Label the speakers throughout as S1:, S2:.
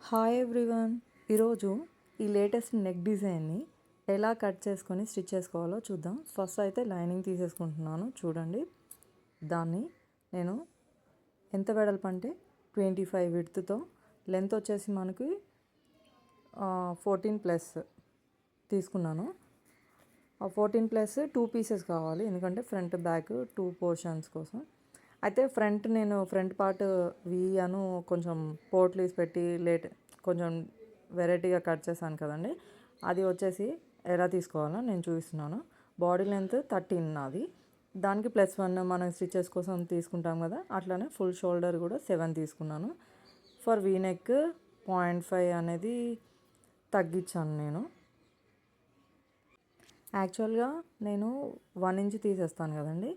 S1: Hi everyone. ఈరోజు ఈ latest neck డిజైన్ని ఎలా కట్ చేసుకొని స్టిచ్ చేసుకోవాలో చూద్దాం. ఫస్ట్ అయితే లైనింగ్ తీసేసుకుంటున్నాను. చూడండి, దాన్ని నేను ఎంత వెడల్పు అంటే 25 విడ్త్తో, లెంత్ వచ్చేసి మనకి 14+ తీసుకున్నాను. ఆ 14+ 2 పీసెస్ కావాలి, ఎందుకంటే ఫ్రంట్ బ్యాక్ 2 పోర్షన్స్ కోసం. అయితే నేను ఫ్రంట్ పార్ట్ అను కొంచెం పోట్లీస్ పెట్టి కొంచెం వెరైటీగా కట్ చేశాను కదండి. అది వచ్చేసి ఎలా తీసుకోవాలో నేను చూపిస్తున్నాను. బాడీ లెంత్ 13 నాది, దానికి +1 మనం స్టిచెస్ కోసం తీసుకుంటాం కదా, అట్లానే ఫుల్ షోల్డర్ కూడా 7 తీసుకున్నాను. ఫర్ వీ నెక్ 0.5 అనేది తగ్గించాను నేను. యాక్చువల్గా నేను 1 ఇంచ్ తీసేస్తాను కదండి.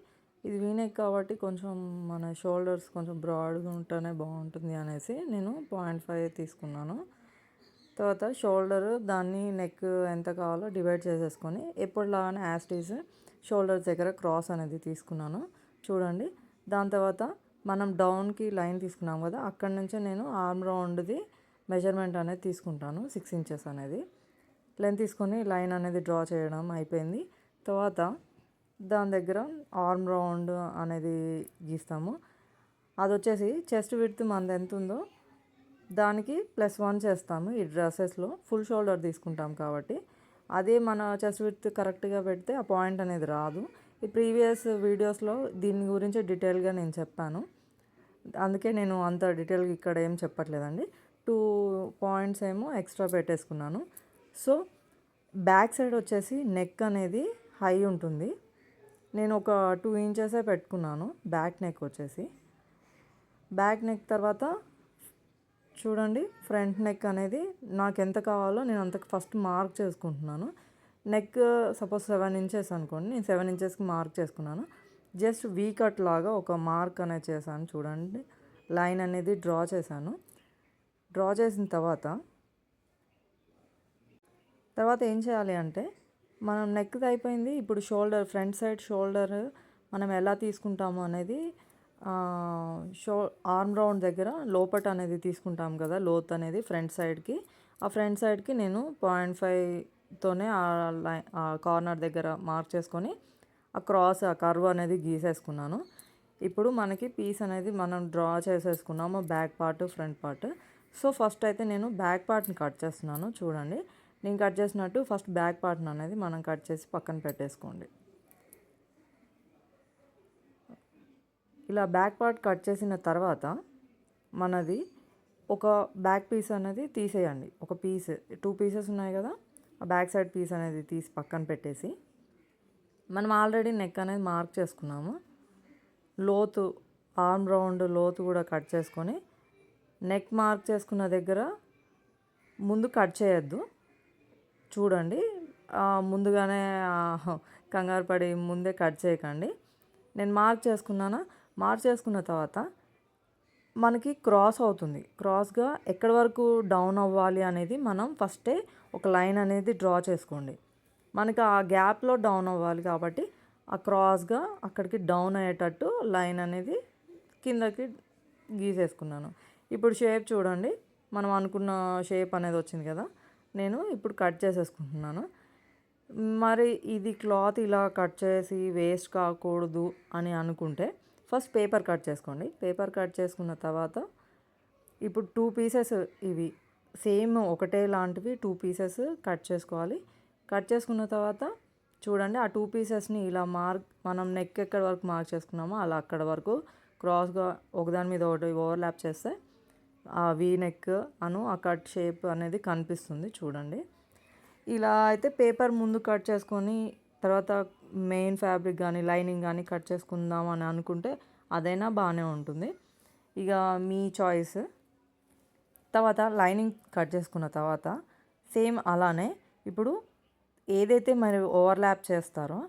S1: ఇది వీనెక్ కాబట్టి కొంచెం మన షోల్డర్స్ కొంచెం బ్రాడ్గా ఉంటేనే బాగుంటుంది అనేసి నేను 0.5 తీసుకున్నాను. తర్వాత షోల్డర్ దాన్ని నెక్ ఎంత కావాలో డివైడ్ చేసేసుకొని ఎప్పుడులాగానే యాస్టీస్ షోల్డర్స్ దగ్గర క్రాస్ అనేది తీసుకున్నాను. చూడండి, దాని తర్వాత మనం డౌన్కి లైన్ తీసుకున్నాం కదా, అక్కడి నుంచే నేను ఆర్మ్ రౌండ్ది మెజర్మెంట్ అనేది తీసుకుంటాను. 6 ఇంచెస్ అనేది లెంత్ తీసుకొని లైన్ అనేది డ్రా చేయడం అయిపోయింది. తర్వాత దాని దగ్గర ఆర్మ్ రౌండ్ అనేది గీస్తాము. అది వచ్చేసి చెస్ట్ విడ్త్ మనది ఎంత ఉందో దానికి +1 చేస్తాము. ఈ డ్రెస్సెస్లో ఫుల్ షోల్డర్ తీసుకుంటాం కాబట్టి అదే మన చెస్ట్ విడ్త్ కరెక్ట్గా పెడితే ఆ పాయింట్ అనేది రాదు. ఈ ప్రీవియస్ వీడియోస్లో దీని గురించి డీటెయిల్గా నేను చెప్పాను, అందుకే నేను అంత డీటెయిల్గా ఇక్కడ ఏం చెప్పట్లేదండి. 2 పాయింట్స్ ఏమో ఎక్స్ట్రా పెట్టేసుకున్నాను. సో బ్యాక్ సైడ్ వచ్చేసి నెక్ అనేది హై ఉంటుంది. నేను ఒక 2 ఇంచెసే పెట్టుకున్నాను బ్యాక్ నెక్ వచ్చేసి. బ్యాక్ నెక్ తర్వాత చూడండి, ఫ్రంట్ నెక్ అనేది నాకు ఎంత కావాలో నేను అంతకు ఫస్ట్ మార్క్ చేసుకుంటున్నాను. నెక్ సపోజ్ 7 ఇంచెస్ అనుకోండి, నేను 7 ఇంచెస్కి మార్క్ చేసుకున్నాను. జస్ట్ వీ కట్ లాగా ఒక మార్క్ అనేది చేశాను. చూడండి, లైన్ అనేది డ్రా చేశాను. డ్రా చేసిన తర్వాత ఏం చేయాలి అంటే, మనం నెక్ది అయిపోయింది. ఇప్పుడు షోల్డర్, ఫ్రంట్ సైడ్ షోల్డర్ మనం ఎలా తీసుకుంటాము అనేది ఆర్మ్ రౌండ్ దగ్గర లోపట్ అనేది తీసుకుంటాం కదా, లోత్ అనేది ఫ్రంట్ సైడ్కి. ఆ ఫ్రంట్ సైడ్కి నేను 0.5తోనే ఆ కార్నర్ దగ్గర మార్క్ చేసుకొని ఆ కర్వ్ అనేది గీసేసుకున్నాను. ఇప్పుడు మనకి పీస్ అనేది మనం డ్రా చేసేసుకున్నాము, back part front part. So first అయితే నేను బ్యాక్ పార్ట్ని కట్ చేస్తున్నాను. చూడండి, నేను కట్ చేసినట్టు ఫస్ట్ బ్యాక్ పార్ట్ని అనేది మనం కట్ చేసి పక్కన పెట్టేసుకోండి. ఇలా బ్యాక్ పార్ట్ కట్ చేసిన తర్వాత మనది ఒక బ్యాక్ పీస్ అనేది తీసేయండి. ఒక పీస్, 2 పీసెస్ ఉన్నాయి కదా, ఆ బ్యాక్ సైడ్ పీస్ అనేది తీసి పక్కన పెట్టేసి, మనం ఆల్రెడీ నెక్ అనేది మార్క్ చేసుకున్నాము. లోతు, ఆర్మ్ రౌండ్ లోతు కూడా కట్ చేసుకొని నెక్ మార్క్ చేసుకున్న దగ్గర ముందు కట్ చేయొద్దు. చూడండి, ముందుగానే కంగారు పడి ముందే కట్ చేయకండి. నేను మార్క్ చేసుకున్న తర్వాత మనకి క్రాస్ అవుతుంది. క్రాస్గా ఎక్కడి వరకు డౌన్ అవ్వాలి అనేది మనం ఫస్టే ఒక లైన్ అనేది డ్రా చేసుకోండి. మనకి ఆ గ్యాప్లో డౌన్ అవ్వాలి కాబట్టి ఆ క్రాస్గా అక్కడికి డౌన్ అయ్యేటట్టు లైన్ అనేది కిందకి గీసేసుకున్నాను. ఇప్పుడు షేప్ చూడండి, మనం అనుకున్న షేప్ అనేది వచ్చింది కదా. నేను ఇప్పుడు కట్ చేసేసుకుంటున్నాను. మరి ఇది క్లాత్ ఇలా కట్ చేసి వేస్ట్ కాకూడదు అని అనుకుంటే ఫస్ట్ పేపర్ కట్ చేసుకోండి. పేపర్ కట్ చేసుకున్న తర్వాత ఇప్పుడు 2 పీసెస్, ఇవి సేమ్ ఒకటే లాంటివి 2 పీసెస్ కట్ చేసుకోవాలి. కట్ చేసుకున్న తర్వాత చూడండి, ఆ 2 పీసెస్ని ఇలా మనం నెక్ ఎక్కడి వరకు మార్క్ చేసుకున్నామో అలా అక్కడ వరకు క్రాస్గా ఒకదాని మీద ఒకటి ఓవర్లాప్ చేస్తే ఆ వీ నెక్ ఆ కట్ షేప్ అనేది కనిపిస్తుంది. చూడండి, ఇలా అయితే పేపర్ ముందు కట్ చేసుకొని తర్వాత మెయిన్ ఫ్యాబ్రిక్ కానీ లైనింగ్ కానీ కట్ చేసుకుందాం అని అనుకుంటే అదైనా బాగానే ఉంటుంది, ఇక మీ చాయిస్. తర్వాత లైనింగ్ కట్ చేసుకున్న తర్వాత సేమ్ అలానే ఇప్పుడు ఏదైతే మరి ఓవర్లాప్ చేస్తారో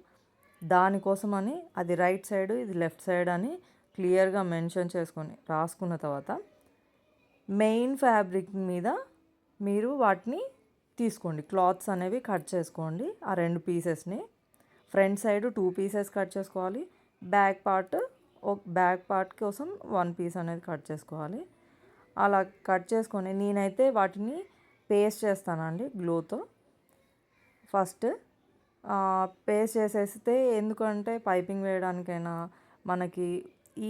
S1: దానికోసమని అది రైట్ సైడ్, ఇది లెఫ్ట్ సైడ్ అని క్లియర్గా మెన్షన్ చేసుకొని రాసుకున్న తర్వాత మెయిన్ ఫ్యాబ్రిక్ మీద మీరు వాటిని తీసుకోండి. క్లాత్స్ అనేవి కట్ చేసుకోండి. ఆ 2 పీసెస్ని ఫ్రంట్ సైడ్ 2 పీసెస్ కట్ చేసుకోవాలి. బ్యాక్ పార్ట్ కోసం 1 పీస్ అనేది కట్ చేసుకోవాలి. అలా కట్ చేసుకొని నేనైతే వాటిని పేస్ట్ చేస్తానండి గ్లూతో. ఫస్ట్ పేస్ట్ చేసేస్తే, ఎందుకంటే పైపింగ్ వేయడానికైనా మనకి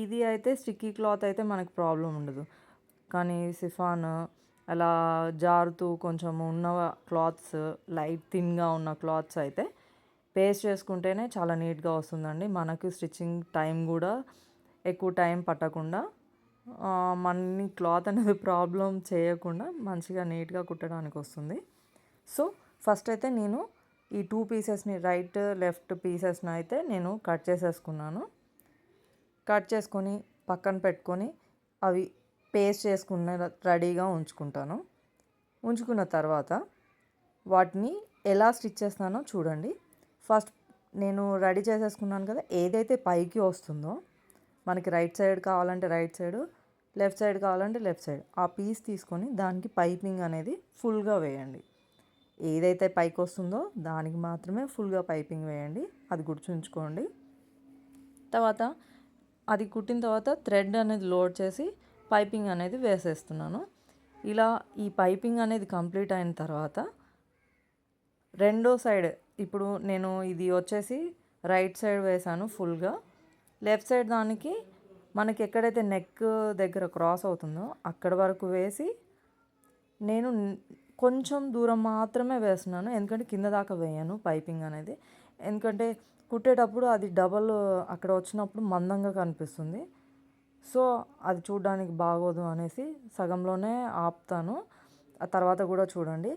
S1: ఇది అయితే స్టిక్కీ క్లాత్ అయితే మనకి ప్రాబ్లం ఉండదు. కానీ సిఫాన్ అలా జారుతూ కొంచెం ఉన్న క్లాత్స్, లైట్ థిన్గా ఉన్న క్లాత్స్ అయితే పేస్ట్ చేసుకుంటేనే చాలా నీట్గా వస్తుందండి. మనకు స్టిచ్చింగ్ టైం కూడా ఎక్కువ టైం పట్టకుండా, మన క్లాత్ అనేది ప్రాబ్లం చేయకుండా మంచిగా నీట్గా కుట్టడానికి వస్తుంది. సో ఫస్ట్ అయితే నేను ఈ 2 పీసెస్ని, రైట్ లెఫ్ట్ పీసెస్ని అయితే నేను కట్ చేసేసుకున్నాను. కట్ చేసుకొని పక్కన పెట్టుకొని అవి పేస్ట్ చేసుకున్న రెడీగా ఉంచుకుంటాను. ఉంచుకున్న తర్వాత వాటిని ఎలా స్టిచ్ చేస్తానో చూడండి. ఫస్ట్ నేను రెడీ చేసేసుకున్నాను కదా, ఏదైతే పైకి వస్తుందో మనకి రైట్ సైడ్ కావాలంటే రైట్ సైడ్, లెఫ్ట్ సైడ్ కావాలంటే లెఫ్ట్ సైడ్, ఆ పీస్ తీసుకొని దానికి పైపింగ్ అనేది ఫుల్గా వేయండి. ఏదైతే పైకి వస్తుందో దానికి మాత్రమే ఫుల్గా పైపింగ్ వేయండి, అది గుర్తుంచుకోండి. తర్వాత అది కుట్టిన తర్వాత థ్రెడ్ అనేది లోడ్ చేసి పైపింగ్ అనేది వేసేస్తున్నాను. ఇలా ఈ పైపింగ్ అనేది కంప్లీట్ అయిన తర్వాత రెండో సైడ్, ఇప్పుడు నేను ఇది వచ్చేసి రైట్ సైడ్ వేసాను ఫుల్గా. లెఫ్ట్ సైడ్ దానికి మనకి ఎక్కడైతే నెక్ దగ్గర క్రాస్ అవుతుందో అక్కడ వరకు వేసి నేను కొంచెం దూరం మాత్రమే వేస్తున్నాను. ఎందుకంటే కింద దాకా వేయను పైపింగ్ అనేది. ఎందుకంటే కుట్టేటప్పుడు అది డబల్ అక్కడ వచ్చినప్పుడు మందంగా కనిపిస్తుంది. సో అది చూడడానికి బాగోదు అనేసి సగంలోనే ఆపుతాను. ఆ తర్వాత కూడా చూడండి.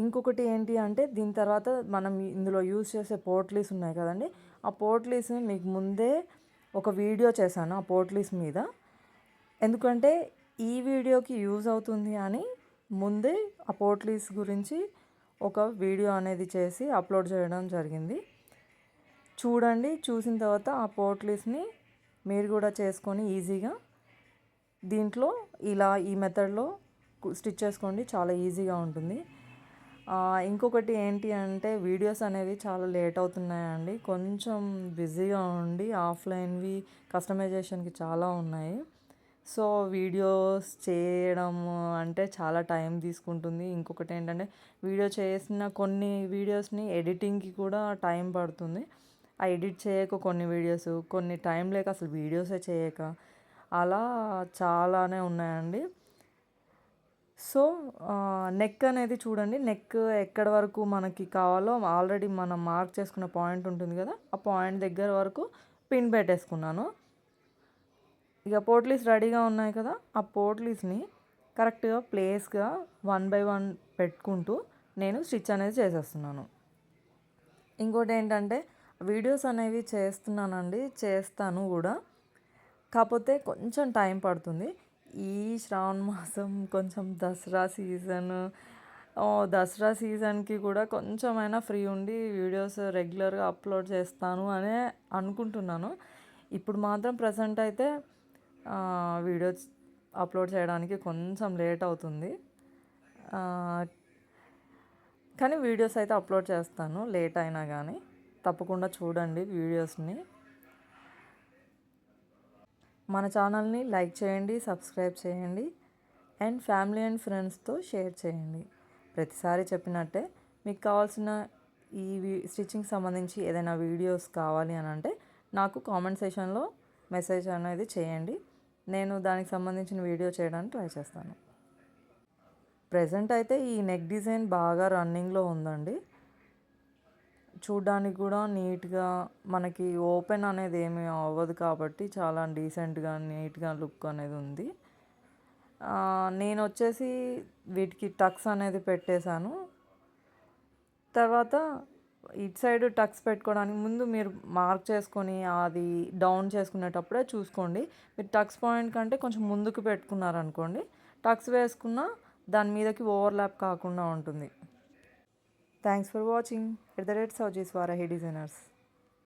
S1: ఇంకొకటి ఏంటి అంటే, దీని తర్వాత మనం ఇందులో యూజ్ చేసే పోట్లీస్ ఉన్నాయి కదండి, ఆ పోట్లీస్ మీకు ముందే ఒక వీడియో చేశాను ఆ పోట్లీస్ మీద. ఎందుకంటే ఈ వీడియోకి యూజ్ అవుతుంది అని ముందే ఆ పోట్లీస్ గురించి ఒక వీడియో అనేది చేసి అప్లోడ్ చేయడం జరిగింది. చూడండి, చూసిన తర్వాత ఆ పోట్లీస్ని మీరు కూడా చేసుకొని ఈజీగా దీంట్లో ఇలా ఈ మెథడ్లో స్టిచ్ చేసుకోండి, చాలా ఈజీగా ఉంటుంది. ఇంకొకటి ఏంటి అంటే, వీడియోస్ అనేవి చాలా లేట్ అవుతున్నాయండి. కొంచెం బిజీగా ఉండి ఆఫ్లైన్వి కస్టమైజేషన్కి చాలా ఉన్నాయి. సో వీడియోస్ చేయడం అంటే చాలా టైం తీసుకుంటుంది. ఇంకొకటి ఏంటంటే, వీడియో చేసిన కొన్ని వీడియోస్ని ఎడిటింగ్కి కూడా టైం పడుతుంది. ఆ ఎడిట్ చేయక కొన్ని వీడియోస్, కొన్ని టైం లేక అసలు వీడియోసే చేయక, అలా చాలానే ఉన్నాయండి. సో నెక్ అనేది చూడండి, నెక్ ఎక్కడి వరకు మనకి కావాలో ఆల్రెడీ మనం మార్క్ చేసుకున్న పాయింట్ ఉంటుంది కదా, ఆ పాయింట్ దగ్గర వరకు పిన్ పెట్టేసుకున్నాను. ఇక పోట్లీస్ రెడీగా ఉన్నాయి కదా, ఆ పోట్లీస్ని కరెక్ట్గా ప్లేస్గా 1 by 1 పెట్టుకుంటూ నేను స్టిచ్ అనేది చేసేస్తున్నాను. ఇంకోటి ఏంటంటే, వీడియోస్ అనేవి చేస్తున్నానండి, చేస్తాను కూడా, కాకపోతే కొంచెం టైం పడుతుంది. ఈ శ్రావణ మాసం కొంచెం దసరా సీజన్, దసరా సీజన్కి కూడా కొంచెమైనా ఫ్రీ ఉండి వీడియోస్ రెగ్యులర్గా అప్లోడ్ చేస్తాను అనే అనుకుంటున్నాను. ఇప్పుడు మాత్రం ప్రజెంట్ అయితే వీడియోస్ అప్లోడ్ చేయడానికి కొంచెం లేట్ అవుతుంది. కానీ వీడియోస్ అయితే అప్లోడ్ చేస్తాను, లేట్ అయినా కానీ. తప్పకుండా చూడండి వీడియోస్ని. మన ఛానల్ని లైక్ చేయండి, సబ్స్క్రైబ్ చేయండి, అండ్ ఫ్యామిలీ అండ్ ఫ్రెండ్స్తో షేర్ చేయండి. ప్రతిసారి చెప్పినట్టే, మీకు కావాల్సిన ఈ స్టిచ్చింగ్ సంబంధించి ఏదైనా వీడియోస్ కావాలి అని అంటే నాకు కామెంట్ సెక్షన్లో మెసేజ్ అనేది చేయండి. నేను దానికి సంబంధించిన వీడియో చేయడానికి ట్రై చేస్తాను. ప్రెజెంట్ అయితే ఈ నెక్ డిజైన్ బాగా రన్నింగ్లో ఉందండి. చూడ్డానికి కూడా నీట్గా, మనకి ఓపెన్ అనేది ఏమీ అవ్వదు కాబట్టి చాలా డీసెంట్గా నీట్గా లుక్ అనేది ఉంది. నేను వచ్చేసి వీటికి టక్స్ అనేది పెట్టేశాను. తర్వాత ఇటు సైడ్ టక్స్ పెట్టుకోవడానికి ముందు మీరు మార్క్ చేసుకొని అది డౌన్ చేసుకునేటప్పుడే చూసుకోండి. మీరు టక్స్ పాయింట్ కంటే కొంచెం ముందుకు పెట్టుకున్నారనుకోండి, టక్స్ వేసుకున్న దాని మీదకి ఓవర్లాప్ కాకుండా ఉంటుంది. Thanks for watching. @Saujiswara Designers.